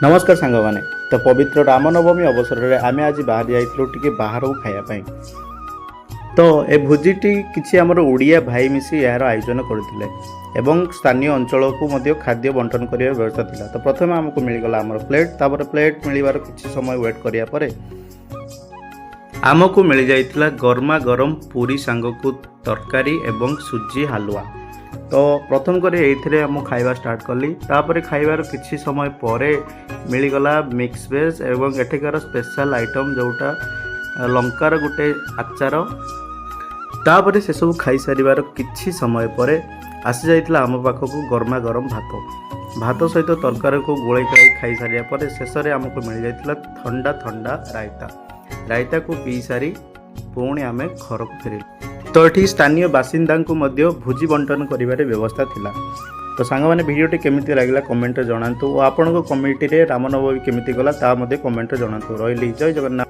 नमस्कार सांग मैंने तो पवित्र रामनवमी अवसर में आम आज बाहर जाइलु टे बाहर खायापाई। तो ए भोजीटी किसी आमर ओडिया भाई मिसी यार आयोजन करते एवं स्थानीय अंचल को मध्य खाद्य बंटन कर व्यवस्था था। तो प्रथम आमको मिलगला आमर प्लेट तापर प्लेट मिलवार किसी समय वेट कराया आमको मिल जाइतिला गरमा गरम पूरी सांगकु तरकारी एवं सुजी हलवा। तो प्रथम कर ये आम खाଇବା स्टार्ट कली तापर खाइबार किसी समय परे मिलगला मिक्स वेज एवं एठिकार स्पेशल आइटम जोटा लंकार गोटे आचार। तापर से सब खाई सारिबार किछि समय परे आसी जाइतिला आम पाखक गरमा गरम भात सहित तरकारी को गोलाई गोलाई खाई सारिया परे शेष में आमको मिल जाइतिला ठंडा ठंडा रायता को पी सारी पुणी आम घर को फेरिलु। तो ये स्थानीय बासिंदा को मध्य भोजी बंटन करिबारे व्यवस्था थिला। तो सांग माने वीडियोटी केमिति लागला कमेंट रे जणांतु और आपनको कम्युनिटी रे रामनवमी केमिति गला ता मध्ये कमेंट रे जणांतु। रहिली जय जगन्नाथ।